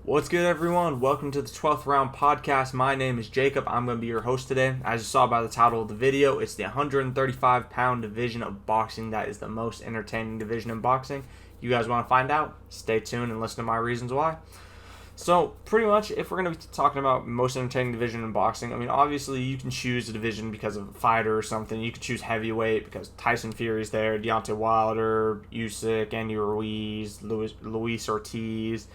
What's good, everyone? Welcome to the 12th Round Podcast. My name is Jacob. I'm going to be your host today. As you saw by the title of the video, it's the 135-pound division of boxing that is the most entertaining division in boxing. You guys want to find out? Stay tuned and listen to my reasons why. So, pretty much, if we're going to be talking about most entertaining division in boxing, I mean, obviously, you can choose a division because of a fighter or something. You could choose heavyweight because Tyson Fury's there, Deontay Wilder, Usyk, Andy Ruiz, Luis Ortiz.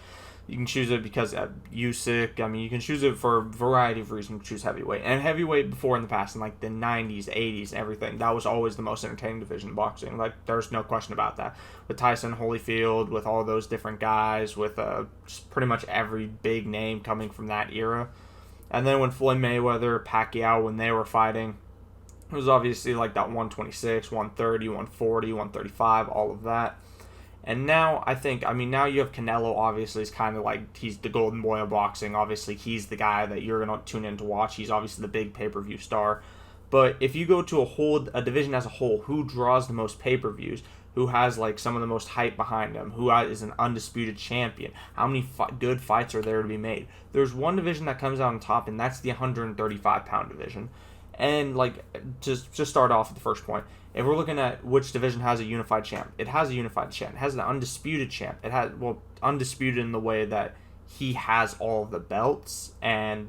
You can choose it because Usyk. I mean, you can choose it for a variety of reasons to choose heavyweight. And heavyweight before in the past, in like the 90s, 80s, everything, that was always the most entertaining division in boxing. Like, there's no question about that. With Tyson, Holyfield, with all those different guys, with just pretty much every big name coming from that era. And then when Floyd Mayweather, Pacquiao, when they were fighting, it was obviously like that 126, 130, 140, 135, all of that. And now, now you have Canelo, obviously, is kind of like, he's the golden boy of boxing. Obviously, he's the guy that you're going to tune in to watch. He's obviously the big pay-per-view star. But if you go to a division as a whole, who draws the most pay-per-views, who has, like, some of the most hype behind him, who is an undisputed champion, how many good fights are there to be made? There's one division that comes out on top, and that's the 135-pound division. And, like, just start off with the first point. If we're looking at which division has a unified champ, it has a unified champ. It has an undisputed champ. It has, undisputed in the way that he has all of the belts, and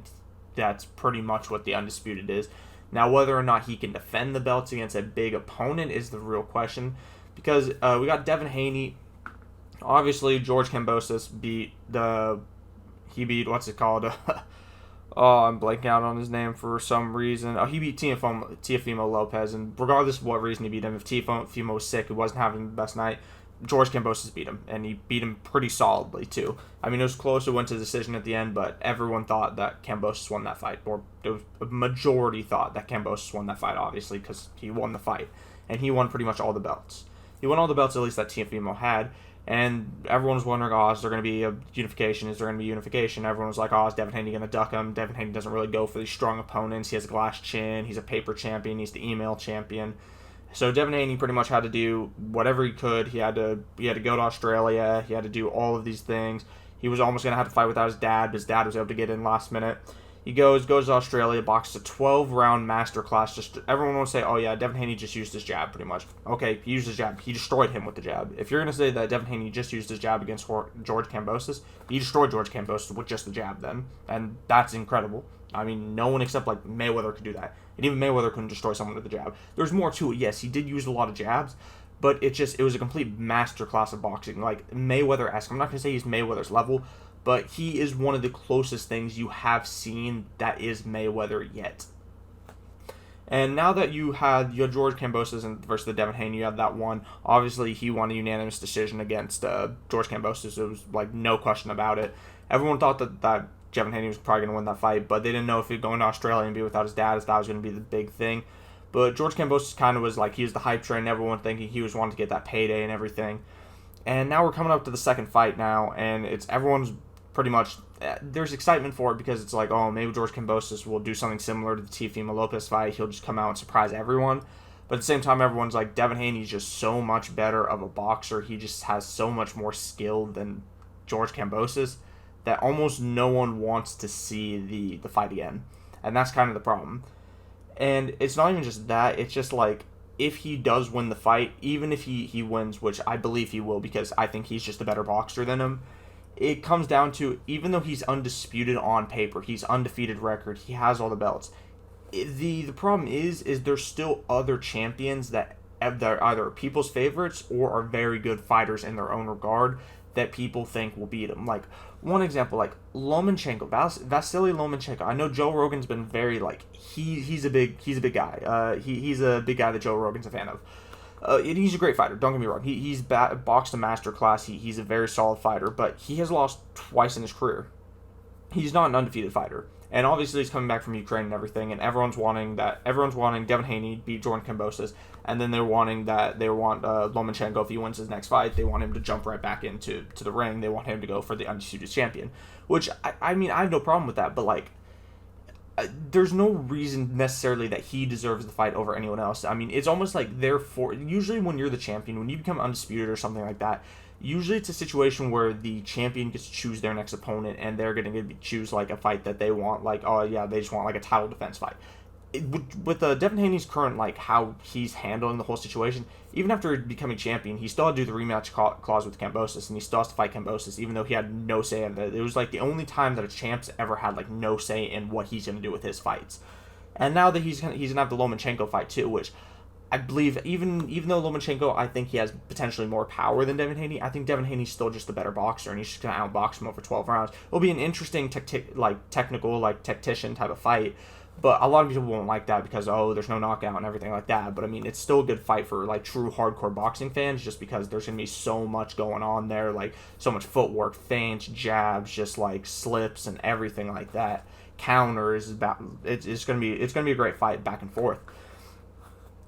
that's pretty much what the undisputed is. Now, whether or not he can defend the belts against a big opponent is the real question, because we got Devin Haney. Obviously, George Kambosos beat, what's it called? Oh, I'm blanking out on his name for some reason. Oh, he beat Teofimo Lopez, and regardless of what reason he beat him, if Teofimo was sick, he wasn't having the best night, George Kambosos beat him, and he beat him pretty solidly, too. I mean, it was close, it went to decision at the end, but everyone thought that Kambosos won that fight, or there was a majority thought that Kambosos won that fight, obviously, because he won the fight, and he won pretty much all the belts. He won all the belts, at least, that Teofimo had. And everyone was wondering, is there going to be a unification? Is there going to be unification? Everyone was like, is Devin Haney going to duck him? Devin Haney doesn't really go for these strong opponents. He has a glass chin. He's a paper champion. He's the email champion. So Devin Haney pretty much had to do whatever he could. He had to go to Australia. He had to do all of these things. He was almost going to have to fight without his dad, but his dad was able to get in last minute. He goes to Australia, boxes a 12-round masterclass. Just everyone will say, Devin Haney just used his jab, pretty much. Okay, he used his jab. He destroyed him with the jab. If you're going to say that Devin Haney just used his jab against George Kambosos, he destroyed George Kambosos with just the jab then. And that's incredible. I mean, no one except, like, Mayweather could do that. And even Mayweather couldn't destroy someone with a jab. There's more to it. Yes, he did use a lot of jabs, but it was a complete masterclass of boxing. Like, Mayweather-esque. I'm not going to say he's Mayweather's level, but he is one of the closest things you have seen that is Mayweather yet. And now that you had George Kambosos versus the Devin Haney, you had that one. Obviously, he won a unanimous decision against George Kambosos. It was, like, no question about it. Everyone thought that Devin Haney was probably going to win that fight, but they didn't know if he'd go into Australia and be without his dad, as that was going to be the big thing. But George Kambosos kind of was like, he was the hype train, everyone thinking he was wanting to get that payday and everything. And now we're coming up to the second fight now, and everyone's pretty much, there's excitement for it because it's like, maybe George Kambosos will do something similar to the Teofimo Lopez fight. He'll just come out and surprise everyone. But at the same time, everyone's like, Devin Haney's just so much better of a boxer. He just has so much more skill than George Kambosos that almost no one wants to see the fight again. And that's kind of the problem. And it's not even just that. It's just like, if he does win the fight, even if he wins, which I believe he will because I think he's just a better boxer than him, it comes down to, even though he's undisputed on paper, he's undefeated record, he has all the belts, the problem is there's still other champions that are either people's favorites or are very good fighters in their own regard that people think will beat him. Like, one example, like Lomachenko, Vasily Lomachenko. I know Joe Rogan's been very, like, he's a big guy. He's a big guy that Joe Rogan's a fan of. He's a great fighter, don't get me wrong. He's boxed a masterclass. He's a very solid fighter, but he has lost twice in his career. He's not an undefeated fighter. And obviously he's coming back from Ukraine and everything, and everyone's wanting Devin Haney beat Jordan Kambosos, and then they want Lomachenko, if he wins his next fight, they want him to jump right back into the ring. They want him to go for the undisputed champion, which, I mean, I have no problem with that, but, like, there's no reason necessarily that he deserves the fight over anyone else. I mean, it's almost like usually when you're the champion, when you become undisputed or something like that, usually it's a situation where the champion gets to choose their next opponent, and they're going to choose like a fight that they want. Like, oh yeah, they just want like a title defense fight. With Devin Haney's current, like, how he's handling the whole situation, even after becoming champion, he still had to do the rematch clause with Kambosos, and he still has to fight Kambosos, even though he had no say in it. It was like the only time that a champ's ever had like no say in what he's going to do with his fights. And now that he's gonna have the Lomachenko fight too, which I believe, even though Lomachenko, I think he has potentially more power than Devin Haney, I think Devin Haney's still just the better boxer, and he's just going to outbox him over 12 rounds. It'll be an interesting technical tactician type of fight, but a lot of people won't like that because, there's no knockout and everything like that. But I mean, it's still a good fight for like true hardcore boxing fans, just because there's going to be so much going on there, like so much footwork, feints, jabs, just like slips and everything like that. Counters, it's going to be a great fight back and forth.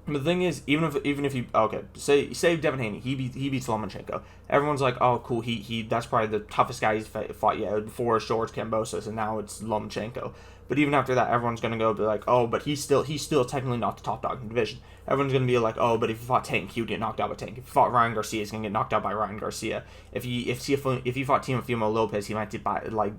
But the thing is, even if you say Devin Haney, he beats Lomachenko, everyone's like, oh cool, he that's probably the toughest guy he's fought yet. Before George Kambosos, and now it's Lomachenko. But even after that, everyone's gonna go be like, oh, but he's still technically not the top dog in the division. Everyone's gonna be like, oh, but if he fought Tank, he would get knocked out by Tank. If he fought Ryan Garcia, he's gonna get knocked out by Ryan Garcia. If he fought Teofimo Lopez, he might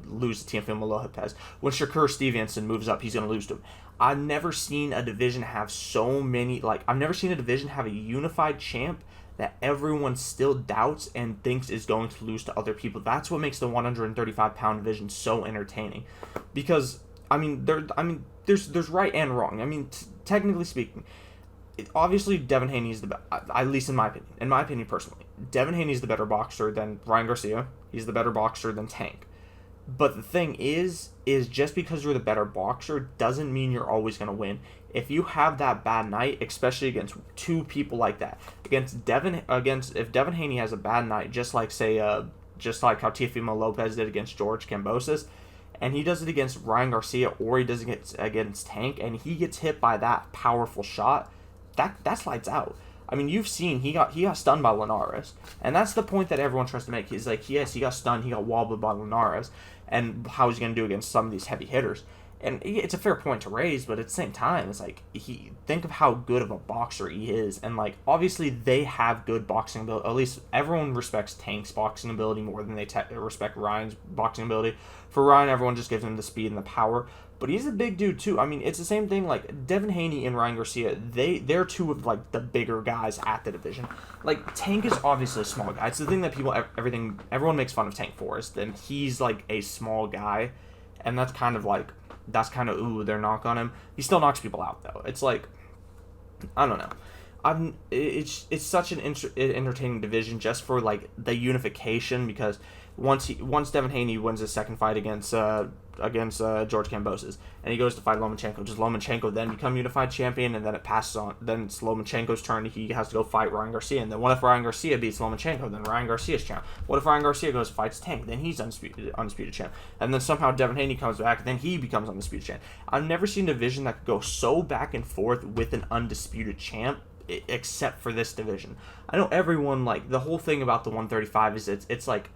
lose to Teofimo Lopez. When Shakur Stevenson moves up, he's gonna lose to him. I've never seen a division have a unified champ that everyone still doubts and thinks is going to lose to other people. That's what makes the 135-pound division so entertaining, because there's right and wrong. I mean, technically speaking, obviously Devin Haney is the best, at least in my opinion. In my opinion personally, Devin Haney is the better boxer than Ryan Garcia. He's the better boxer than Tank. But the thing is just because you're the better boxer doesn't mean you're always going to win. If you have that bad night, especially against two people like that, if Devin Haney has a bad night, just like how Teofimo Lopez did against George Kambosos, and he does it against Ryan Garcia, or he does it against Tank, and he gets hit by that powerful shot, that's lights out. I mean, you've seen he got stunned by Linares, and that's the point that everyone tries to make. He's like, yes, he got stunned, he got wobbled by Linares, and how he's going to do against some of these heavy hitters. And it's a fair point to raise, but at the same time, it's like, think of how good of a boxer he is, and like, obviously they have good boxing ability. At least everyone respects Tank's boxing ability more than they respect Ryan's boxing ability. For Ryan, everyone just gives him the speed and the power, but he's a big dude too. I mean, it's the same thing, like Devin Haney and Ryan Garcia, they're two of like the bigger guys at the division. Like, Tank is obviously a small guy. It's the thing that everyone makes fun of Tank for, is that he's like a small guy, and that's kind of their knock on him. He still knocks people out though. It's like, I don't know. It's such an entertaining division just for like the unification, because once Devin Haney wins his second fight against George Kambosos, and he goes to fight Lomachenko, does Lomachenko then become unified champion, and then it passes on? Then it's Lomachenko's turn. He has to go fight Ryan Garcia, and then what if Ryan Garcia beats Lomachenko? Then Ryan Garcia's champ. What if Ryan Garcia goes and fights Tank? Then he's undisputed champ. And then somehow Devin Haney comes back, then he becomes undisputed champ. I've never seen a division that could go so back and forth with an undisputed champ, except for this division. I know everyone, like, the whole thing about the 135 is it's like,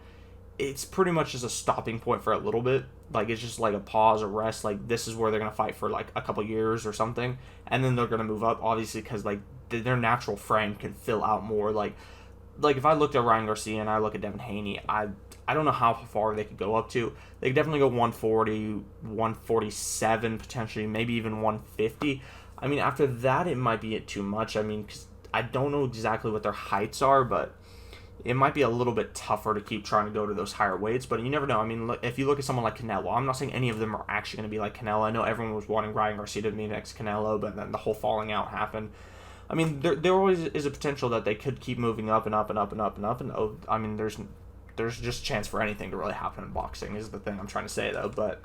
it's pretty much just a stopping point for a little bit. Like, it's just like a pause or rest. Like, this is where they're going to fight for like a couple years or something, and then they're going to move up, obviously, because like their natural frame can fill out more. Like if I looked at Ryan Garcia and I look at Devin Haney, I don't know how far they could go up to. They could definitely go 140, 147, potentially, maybe even 150. I mean, after that, it might be too much. I mean, because I don't know exactly what their heights are, but it might be a little bit tougher to keep trying to go to those higher weights, but you never know. I mean, if you look at someone like Canelo, I'm not saying any of them are actually going to be like Canelo. I know everyone was wanting Ryan Garcia to be next Canelo, but then the whole falling out happened. I mean, there always is a potential that they could keep moving up and up and up and up and up, and I mean, there's just a chance for anything to really happen in boxing, is the thing I'm trying to say, though. But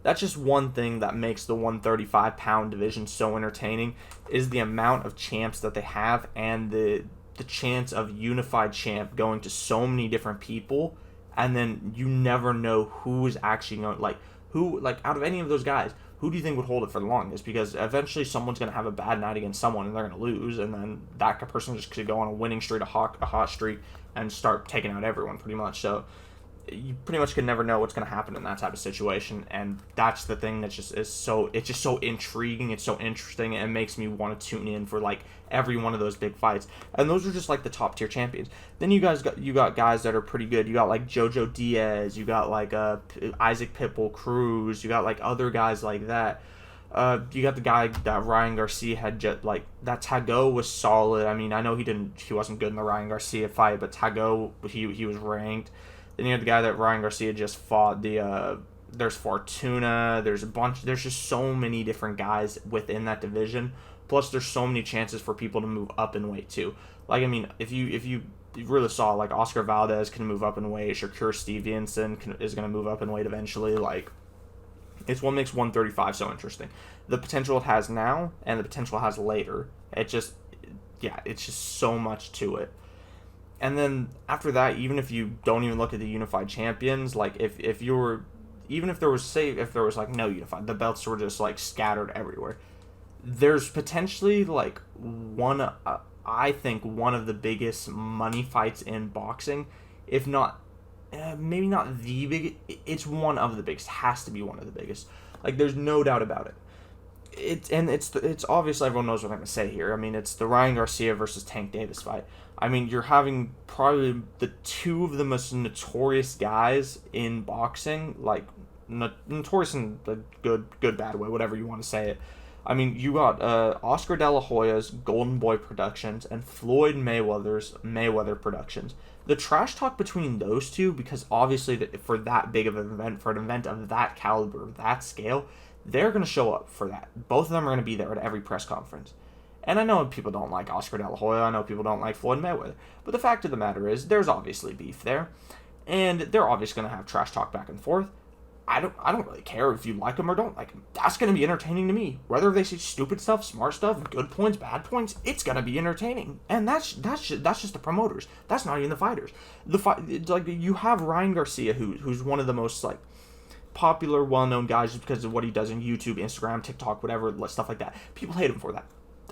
that's just one thing that makes the 135-pound division so entertaining, is the amount of champs that they have, and the chance of unified champ going to so many different people, and then you never know who is actually going, out of any of those guys, who do you think would hold it for the longest? Because eventually someone's going to have a bad night against someone and they're going to lose, and then that person just could go on a winning streak, a hot streak, and start taking out everyone pretty much. So you pretty much can never know what's going to happen in that type of situation, and that's the thing that just is so intriguing. It's so interesting, and it makes me want to tune in for like every one of those big fights. And those are just like the top tier champions. Then you got guys that are pretty good. You got like Jojo Diaz, you got like Isaac Pitbull Cruz, you got like other guys like that. You got the guy that Ryan Garcia had just like that. Tago was solid. I mean, I know he wasn't good in the Ryan Garcia fight, but Tago he was ranked. Then you had the guy that Ryan Garcia just fought. There's Fortuna. There's just so many different guys within that division. Plus, there's so many chances for people to move up in weight too. Like, I mean, if you really saw, like, Oscar Valdez can move up in weight. Shakur Stevenson is going to move up in weight eventually. Like, it's what makes 135 so interesting. The potential it has now and the potential it has later. It's just so much to it. And then after that, even if you don't even look at the unified champions, like if there was like no unified, the belts were just like scattered everywhere. There's potentially like I think one of the biggest money fights in boxing, if not, maybe not the biggest. It's one of the biggest. Has to be one of the biggest. Like, there's no doubt about it. It's obvious everyone knows what I'm gonna say here. I mean, it's the Ryan Garcia versus Tank Davis fight. I mean, you're having probably the two of the most notorious guys in boxing, like notorious in the good bad way, whatever you want to say it. I mean, you got Oscar De La Hoya's Golden Boy Productions and Floyd Mayweather's Mayweather Productions. The trash talk between those two, because obviously for that big of an event, for an event of that caliber, that scale, they're going to show up for that. Both of them are going to be there at every press conference. And I know people don't like Oscar De La Hoya. I know people don't like Floyd Mayweather. But the fact of the matter is, there's obviously beef there. And they're obviously going to have trash talk back and forth. I don't really care if you like them or don't like them. That's going to be entertaining to me. Whether they say stupid stuff, smart stuff, good points, bad points, it's going to be entertaining. And that's just the promoters. That's not even the fighters. Like, you have Ryan Garcia, who's one of the most like popular, well-known guys just because of what he does on YouTube, Instagram, TikTok, whatever, stuff like that. People hate him for that.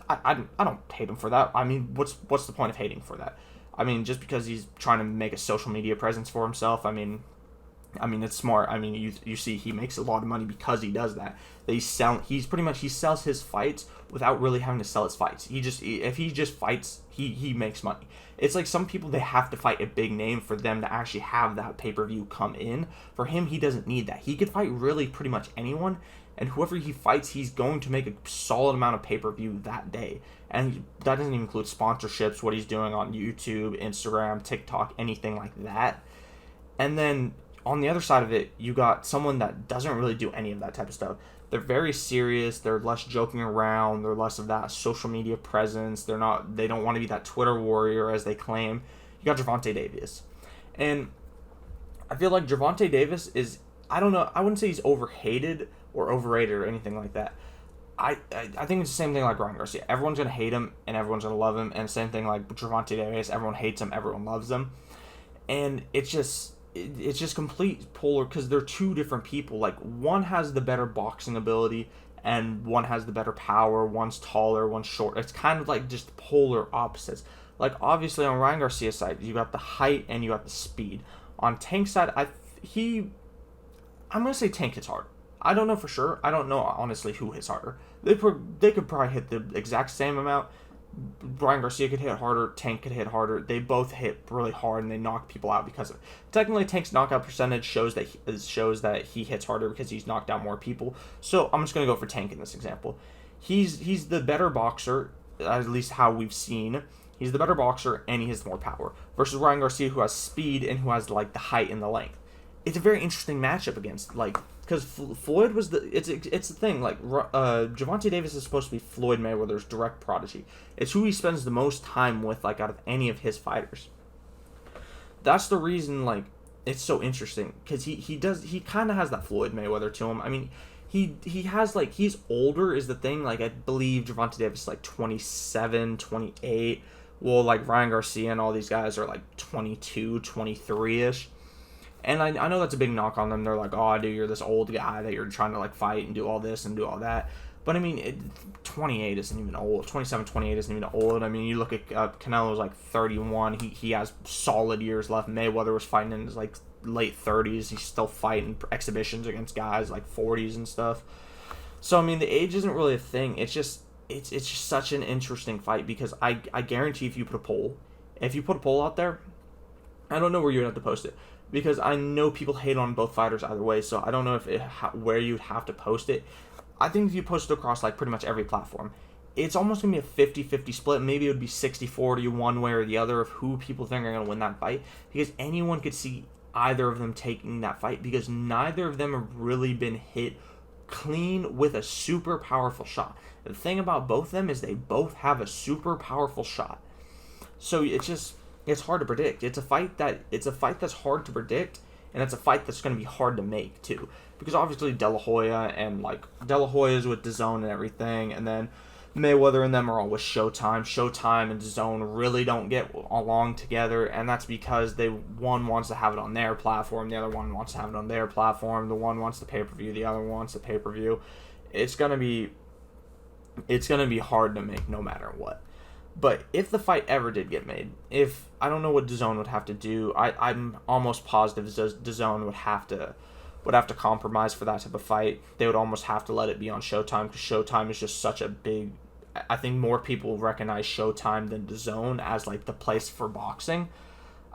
I don't hate him for that. I mean, what's the point of hating for that? I mean, just because he's trying to make a social media presence for himself, I mean, it's smart. I mean, you see he makes a lot of money because he does that. He sells his fights without really having to sell his fights. If he just fights, he makes money. It's like some people, they have to fight a big name for them to actually have that pay-per-view come in. For him, he doesn't need that. He could fight really pretty much anyone, and whoever he fights, he's going to make a solid amount of pay-per-view that day. And that doesn't even include sponsorships, what he's doing on YouTube, Instagram, TikTok, anything like that. And then on the other side of it, you got someone that doesn't really do any of that type of stuff. They're very serious. They're less joking around. They're less of that social media presence. They don't want to be that Twitter warrior as they claim. You got Gervonta Davis. And I feel like Gervonta Davis is, I don't know, I wouldn't say he's overhated or overrated or anything like that. I think it's the same thing like Ryan Garcia. Everyone's going to hate him and everyone's going to love him. And same thing like Gervonta Davis. Everyone hates him. Everyone loves him. And it's just complete polar, because they're two different people. Like, one has the better boxing ability and one has the better power. One's taller, one's short. It's kind of like just polar opposites. Like, obviously on Ryan Garcia's side, you got the height and you got the speed. On Tank's side, I'm gonna say Tank hits hard. I don't know for sure. I don't know honestly who hits harder. They could probably hit the exact same amount. Ryan Garcia could hit harder, Tank could hit harder. They both hit really hard and they knock people out because of it. Technically, Tank's knockout percentage shows that he hits harder because he's knocked out more people. So I'm just gonna go for Tank in this example. He's the better boxer, at least how we've seen. He's the better boxer and he has more power versus Ryan Garcia, who has speed and who has like the height and the length. It's a very interesting matchup against, like, because Floyd was it's the thing, like, Gervonta Davis is supposed to be Floyd Mayweather's direct prodigy. It's who he spends the most time with, like, out of any of his fighters. That's the reason, like, it's so interesting, because he kind of has that Floyd Mayweather to him. I mean, he has, like, he's older is the thing. Like, I believe Gervonta Davis is like 27, 28. Well, like, Ryan Garcia and all these guys are like 22, 23-ish. And I know that's a big knock on them. They're like, oh, dude, you're this old guy that you're trying to, like, fight and do all this and do all that. But I mean, 28 isn't even old. 27, 28 isn't even old. I mean, you look at Canelo's like 31. He has solid years left. Mayweather was fighting in his like late 30s. He's still fighting exhibitions against guys like 40s and stuff. So I mean, the age isn't really a thing. It's just such an interesting fight because I guarantee if you put a poll out there, I don't know where you'd have to post it because I know people hate on both fighters either way. So I don't know where you'd have to post it. I think if you post it across like pretty much every platform, it's almost going to be a 50-50 split. Maybe it would be 60-40 one way or the other of who people think are going to win that fight because anyone could see either of them taking that fight because neither of them have really been hit clean with a super powerful shot. The thing about both of them is they both have a super powerful shot. So it's hard to predict. It's a fight that's hard to predict, and it's a fight that's going to be hard to make too. Because obviously De La Hoya is with DAZN and everything, and then Mayweather and them are all with Showtime. Showtime and DAZN really don't get along together, and that's because one wants to have it on their platform, the other one wants to have it on their platform. The one wants the pay-per-view, the other wants the pay-per-view. It's gonna be hard to make no matter what. But if the fight ever did get made, I don't know what DAZN would have to do. I'm almost positive DAZN would have to compromise for that type of fight. They would almost have to let it be on Showtime because Showtime is just such a big. I think more people recognize Showtime than DAZN as like the place for boxing.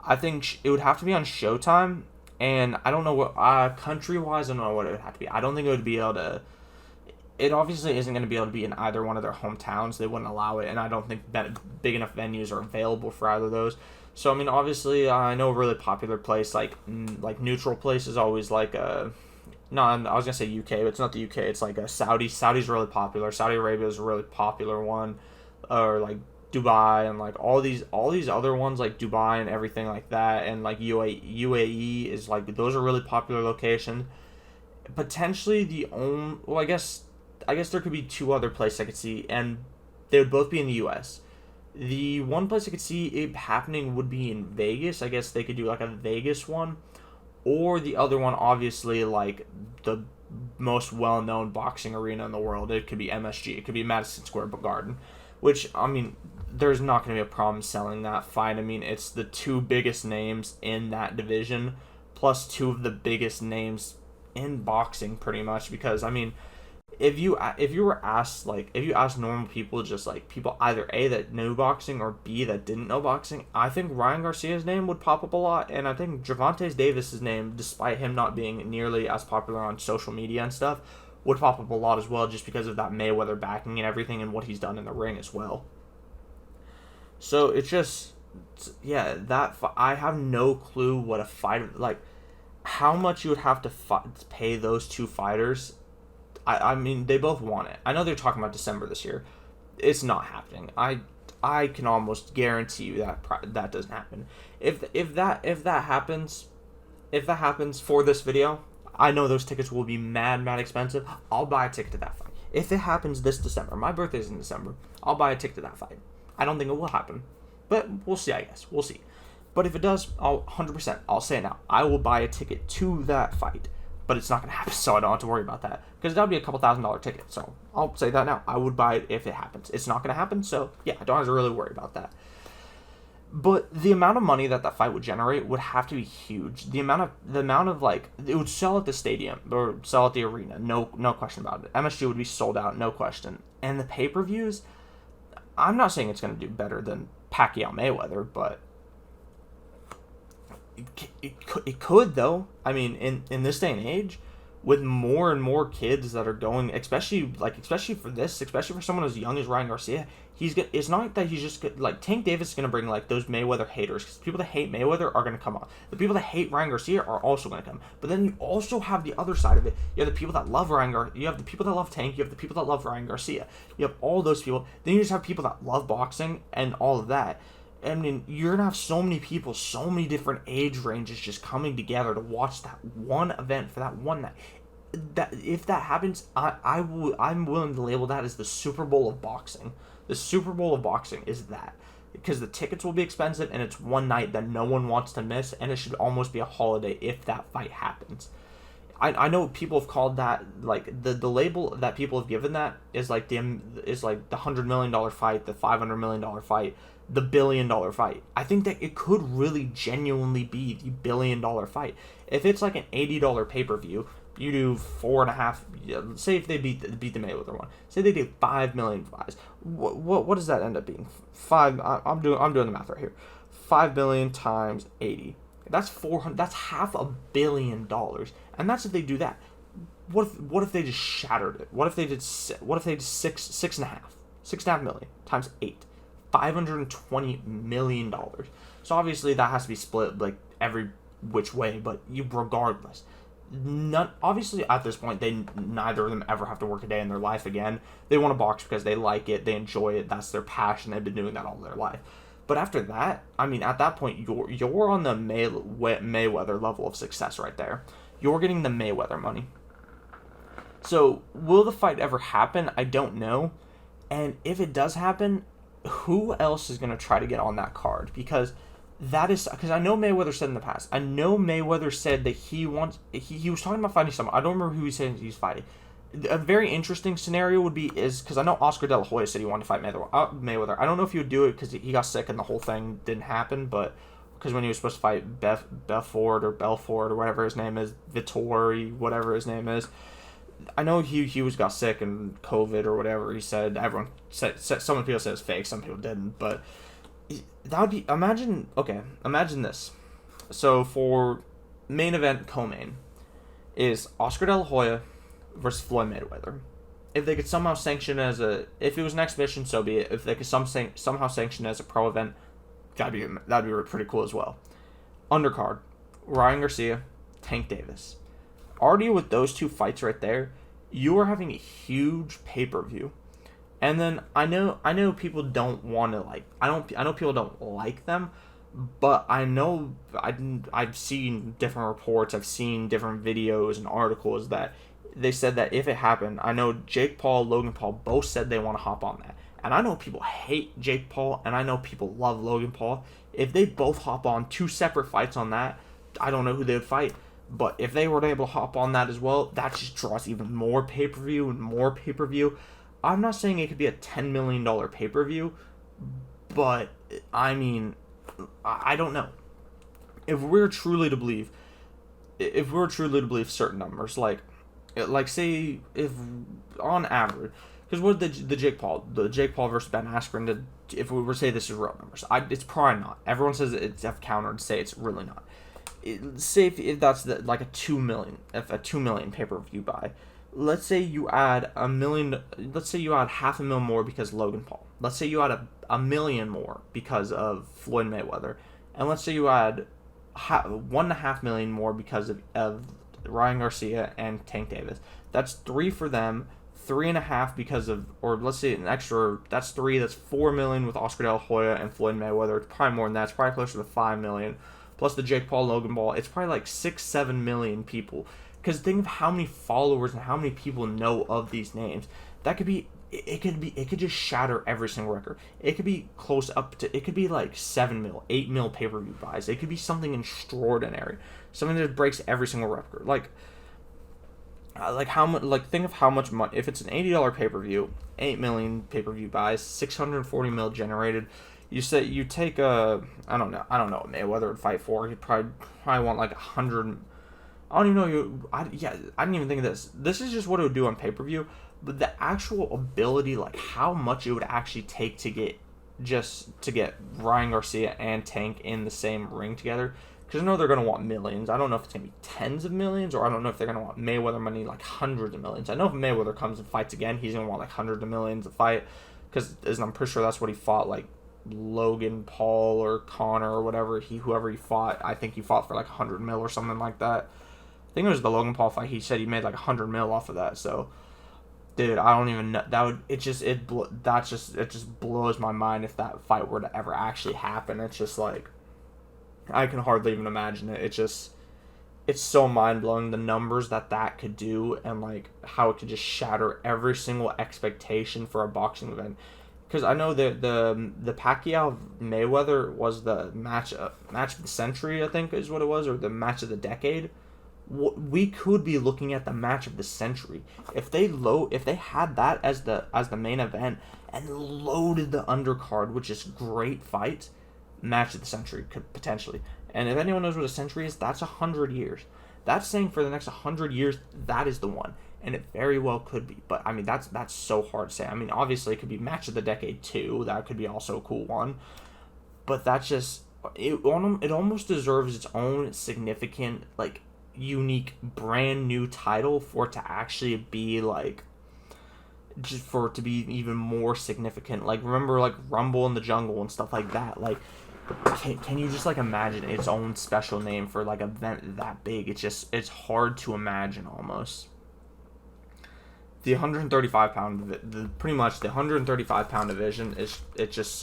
I think it would have to be on Showtime, and I don't know what country-wise. I don't know what it would have to be. I don't think it would be able to. It obviously isn't going to be able to be in either one of their hometowns. They wouldn't allow it, and I don't think that big enough venues are available for either of those. So, I mean, obviously, I know a really popular place, like neutral place is always like I was going to say UK, but it's not the UK. It's like a Saudi. Saudi's really popular. Saudi Arabia is a really popular one. Or, like, Dubai and, like, all these other ones, like Dubai and everything like that. And, like, UAE is, like, those are really popular locations. Potentially I guess there could be two other places I could see, and they would both be in the U.S. The one place I could see it happening would be in Vegas. I guess they could do like a Vegas one. Or the other one, obviously, like the most well-known boxing arena in the world. It could be MSG. It could be Madison Square Garden. Which, I mean, there's not going to be a problem selling that fight. I mean, it's the two biggest names in that division, plus two of the biggest names in boxing, pretty much. Because, I mean, if you asked normal people, just like people either A, that knew boxing, or B, that didn't know boxing, I think Ryan Garcia's name would pop up a lot, and I think Gervonta Davis's name, despite him not being nearly as popular on social media and stuff, would pop up a lot as well, just because of that Mayweather backing and everything, and what he's done in the ring as well. So it's just, yeah, I have no clue what a fighter, like, how much you would have to pay those two fighters. I mean, they both want it. I know they're talking about December this year. It's not happening. I can almost guarantee you that doesn't happen. If that happens for this video, I know those tickets will be mad expensive. I'll buy a ticket to that fight. If it happens this December, my birthday's in December, I'll buy a ticket to that fight. I don't think it will happen, but we'll see. I guess we'll see. But if it does, I'll 100%. I'll say it now. I will buy a ticket to that fight. But it's not going to happen, so I don't have to worry about that. Because that would be a couple $1,000 ticket, so I'll say that now. I would buy it if it happens. It's not going to happen, so yeah, I don't have to really worry about that. But the amount of money that fight would generate would have to be huge. The amount of like, it would sell at the stadium, or sell at the arena, no question about it. MSG would be sold out, no question. And the pay-per-views, I'm not saying it's going to do better than Pacquiao-Mayweather, but it could, though. I mean, in this day and age, with more and more kids that are going, especially for someone as young as Ryan Garcia, it's not that he's just, like, Tank Davis is going to bring, like, those Mayweather haters, because people that hate Mayweather are going to come on. The people that hate Ryan Garcia are also going to come. But then you also have the other side of it. You have the people that love you have the people that love Tank, you have the people that love Ryan Garcia. You have all those people. Then you just have people that love boxing and all of that. I mean, you're going to have so many people, so many different age ranges just coming together to watch that one event for that one night. If that happens, I'm willing to label that as the Super Bowl of boxing. The Super Bowl of boxing is that. Because the tickets will be expensive, and it's one night that no one wants to miss, and it should almost be a holiday if that fight happens. I know people have called that, like, the label that people have given that is like the $100 million fight, the $500 million fight, the $1 billion fight. I think that it could really genuinely be the $1 billion fight. If it's like an $80 pay-per-view, you do 4.5. Say if they beat the Mayweather one. Say they do 5 million buys. What does that end up being? I'm doing the math right here. 5 million times 80. That's 400. That's $500 million, and that's if they do that. What if they just shattered it? What if they did six and a half million times 8, $520 million. So obviously that has to be split like every which way, but regardless. Obviously at this point neither of them ever have to work a day in their life again. They want to box because they like it, they enjoy it, that's their passion. They've been doing that all their life. But after that, I mean, at that point, you're on the Mayweather level of success right there. You're getting the Mayweather money. So, will the fight ever happen? I don't know. And if it does happen, who else is going to try to get on that card? Because I know Mayweather said in the past. I know Mayweather said that he was talking about fighting someone. I don't remember who he said he's fighting. A very interesting scenario would be because I know Oscar De La Hoya said he wanted to fight Mayweather. I don't know if he would do it because he got sick and the whole thing didn't happen, but because when he was supposed to fight Belfort or whatever his name is, Vittori, whatever his name is, I know he got sick and COVID or whatever he said. Everyone said, some people said it's fake, some people didn't, but that would be, imagine this. So for main event co-main is Oscar De La Hoya versus Floyd Mayweather. If they could somehow sanction if it was an exhibition, so be it. If they could somehow sanction it as a pro event, that'd be pretty cool as well. Undercard, Ryan Garcia, Tank Davis. Already with those two fights right there, you are having a huge pay-per-view. And then I know people don't want to I know people don't like them, but I've seen different reports, I've seen different videos and articles that they said that if it happened, I know Jake Paul, Logan Paul both said they want to hop on that. And I know people hate Jake Paul, and I know people love Logan Paul. If they both hop on 2 separate fights on that, I don't know who they would fight. But if they were able to hop on that as well, that just draws even more pay-per-view and more pay-per-view. I'm not saying it could be a $10 million pay-per-view, but, I mean, I don't know. If we're truly to believe certain numbers, like say if on average, because what did the Jake Paul versus Ben Askren did, if we were to say this is real numbers, it's probably not. Everyone says it's F counter to say it's really not. Say if that's like a 2 million pay-per-view buy. Let's say you add $1 million. Let's say you add $500,000 more because of Logan Paul. Let's say you add $1 million more because of Floyd Mayweather, and let's say you add $1.5 million more because of Ryan Garcia and Tank Davis. That's 3 for them, 3.5 because of, or let's say an extra. That's 3. That's $4 million with Oscar De La Hoya and Floyd Mayweather. It's probably more than that. It's probably closer to $5 million. Plus the Jake Paul, Logan Paul. It's probably like 6-7 million people. Because think of how many followers and how many people know of these names. That could be. It could just shatter every single record. It could be close up to. It could be like 7 mil, 8 mil pay-per-view buys. It could be something extraordinary, something that breaks every single record. Like how much? Like think of how much money. If it's an $80 pay-per-view, 8 million pay-per-view buys, 640 mil generated. You take I don't know what Mayweather would fight for. He'd probably want like 100. I don't even know. I didn't even think of this. This is just what it would do on pay-per-view. But the actual ability, like how much it would actually take to get Ryan Garcia and Tank in the same ring together. Because I know they're going to want millions. I don't know if it's going to be tens of millions, or I don't know if they're going to want Mayweather money like hundreds of millions. I know if Mayweather comes and fights again, he's going to want like hundreds of millions to fight. Because I'm pretty sure that's what he fought like Logan Paul or Connor or whoever he fought. I think he fought for like 100 mil or something like that. I think it was the Logan Paul fight. He said he made like 100 mil off of that. So, dude, I don't even know. It just blows my mind if that fight were to ever actually happen. It's just like, I can hardly even imagine it. It's so mind blowing the numbers that could do, and like how it could just shatter every single expectation for a boxing event. Because I know the Pacquiao Mayweather was the match of the century, I think is what it was, or the match of the decade. we could be looking at the match of the century if they had that as the main event and loaded the undercard with just great fights. Match of the century could potentially. And if anyone knows what a century is, that's 100 years. That's saying for the next 100 years, that is the one. And it very well could be. But, I mean, that's so hard to say. I mean, obviously, it could be match of the decade, too. That could be also a cool one. But that's just... It almost deserves its own significant, like, unique, brand new title for it to actually be, like... Just for it to be even more significant. Like, remember, like, Rumble in the Jungle and stuff like that. Like... Can you just, like, imagine its own special name for, like, an event that big? It's hard to imagine, almost. The 135-pound, pretty much the 135-pound division it's just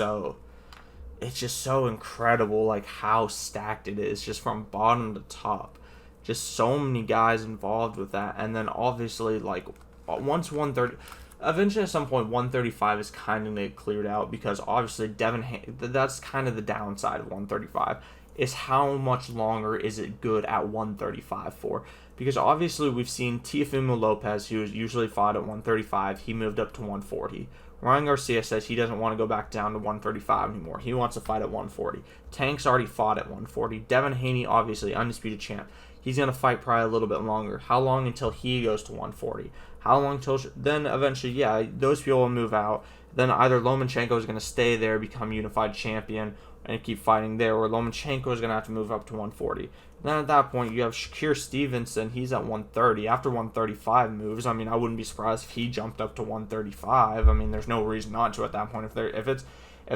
so incredible, like, how stacked it is, just from bottom to top. Just so many guys involved with that, and then, obviously, like, once 130... Eventually, at some point, 135 is kind of get cleared out because obviously Devin Haney, that's kind of the downside of 135, is how much longer is it good at 135 for? Because obviously we've seen Teofimo Lopez, who usually fought at 135, he moved up to 140. Ryan Garcia says he doesn't want to go back down to 135 anymore. He wants to fight at 140. Tank's already fought at 140. Devin Haney, obviously, undisputed champ. He's going to fight probably a little bit longer. How long until he goes to 140? How long till... Then eventually, yeah, those people will move out. Then either Lomachenko is going to stay there, become unified champion, and keep fighting there, or Lomachenko is going to have to move up to 140. Then at that point, you have Shakur Stevenson. He's at 130. After 135 moves, I mean, I wouldn't be surprised if he jumped up to 135. I mean, there's no reason not to at that point. If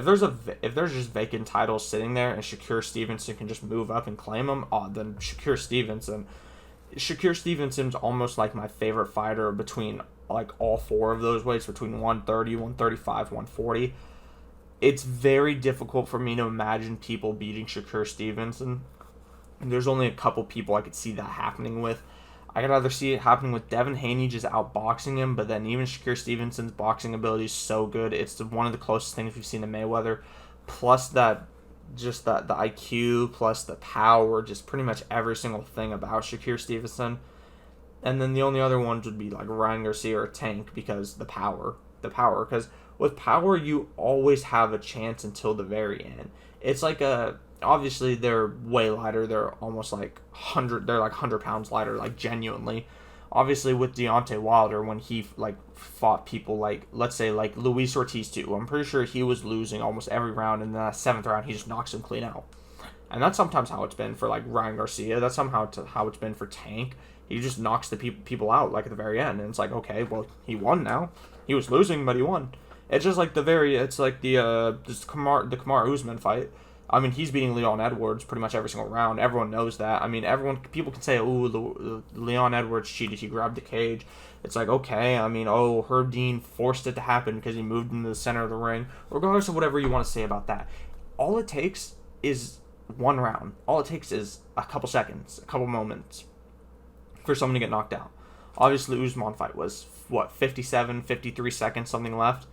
there's just vacant titles sitting there and Shakur Stevenson can just move up and claim them, then Shakur Stevenson's almost like my favorite fighter between like all four of those weights, between 130, 135, 140. It's very difficult for me to imagine people beating Shakur Stevenson. There's only a couple people I could see that happening with. I could either see it happening with Devin Haney just outboxing him, but then even Shakur Stevenson's boxing ability is so good. It's one of the closest things we've seen to Mayweather. Plus the IQ, plus the power, just pretty much every single thing about Shakur Stevenson. And then the only other ones would be like Ryan Garcia or Tank, because the power. Because with power, you always have a chance until the very end. It's like obviously they're way lighter. They're almost like 100 pounds lighter, like genuinely. Obviously with Deontay Wilder, when he like fought people like, let's say like Luis Ortiz too, I'm pretty sure he was losing almost every round, and in the 7th round he just knocks him clean out. And that's sometimes how it's been for like Ryan Garcia. That's somehow how it's been for Tank. He just knocks the people out like at the very end, and it's like, okay, well, he won now. He was losing, but he won. It's just like the Kamaru Usman fight. I mean, he's beating Leon Edwards pretty much every single round. Everyone knows that. I mean, people can say, "Ooh, Leon Edwards cheated. He grabbed the cage." It's like, okay. I mean, Herb Dean forced it to happen because he moved into the center of the ring. Regardless of whatever you want to say about that, all it takes is one round. All it takes is a couple seconds, a couple moments for someone to get knocked out. Obviously, Usman fight was 57, 53 seconds, something left.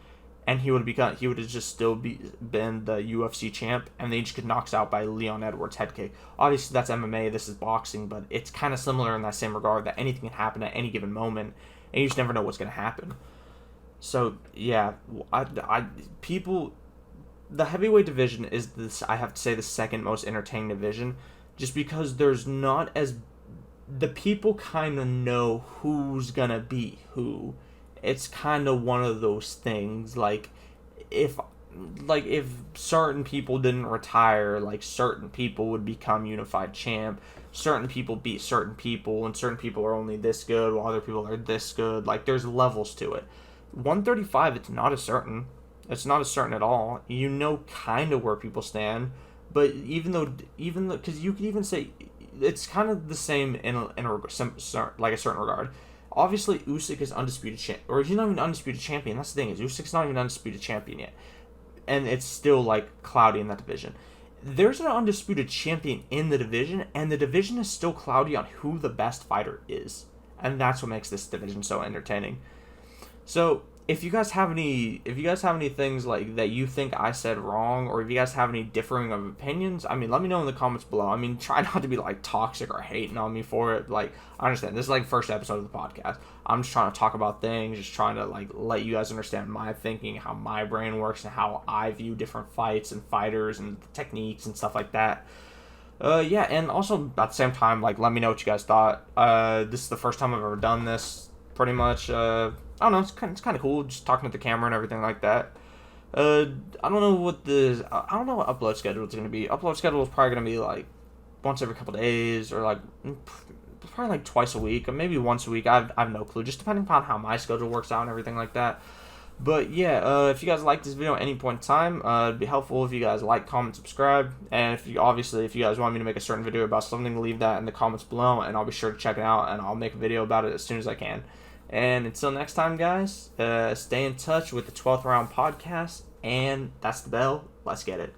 And he would have just still been the UFC champ, and then he just get knocked out by Leon Edwards' head kick. Obviously, that's MMA, this is boxing, but it's kind of similar in that same regard, that anything can happen at any given moment, and you just never know what's going to happen. So, yeah, the heavyweight division is I have to say, the second most entertaining division, just because there's not as... The people kind of know who's going to beat who. It's kind of one of those things, like if certain people didn't retire, like certain people would become unified champ, certain people beat certain people, and certain people are only this good while other people are this good. Like, there's levels to it. 135, it's not as certain at all. You know kind of where people stand, but even though because you could even say it's kind of the same in a certain regard. Obviously, Usyk is undisputed champion, or he's not even undisputed champion. That's the thing, is Usyk's not even undisputed champion yet, and it's still like cloudy in that division. There's an undisputed champion in the division, and the division is still cloudy on who the best fighter is, and that's what makes this division so entertaining. So if you guys have any things like that you think I said wrong, or if you guys have any differing of opinions, I mean, let me know in the comments below. I mean, try not to be like toxic or hating on me for it. Like, I understand this is like first episode of the podcast. I'm just trying to talk about things, just trying to like let you guys understand my thinking, how my brain works, and how I view different fights and fighters and techniques and stuff like that. Yeah, and also at the same time, like, let me know what you guys thought. This is the first time I've ever done this, pretty much. I don't know, it's kind of cool, just talking to the camera and everything like that. I don't know what upload schedule is going to be. Upload schedule is probably going to be, like, once every couple days, or, like, probably, like, twice a week, or maybe once a week. I have no clue, just depending upon how my schedule works out and everything like that. But yeah, if you guys like this video at any point in time, it'd be helpful if you guys like, comment, subscribe, and if you guys want me to make a certain video about something, leave that in the comments below, and I'll be sure to check it out, and I'll make a video about it as soon as I can. And until next time, guys, stay in touch with the 12th Round Podcast, and that's the bell. Let's get it.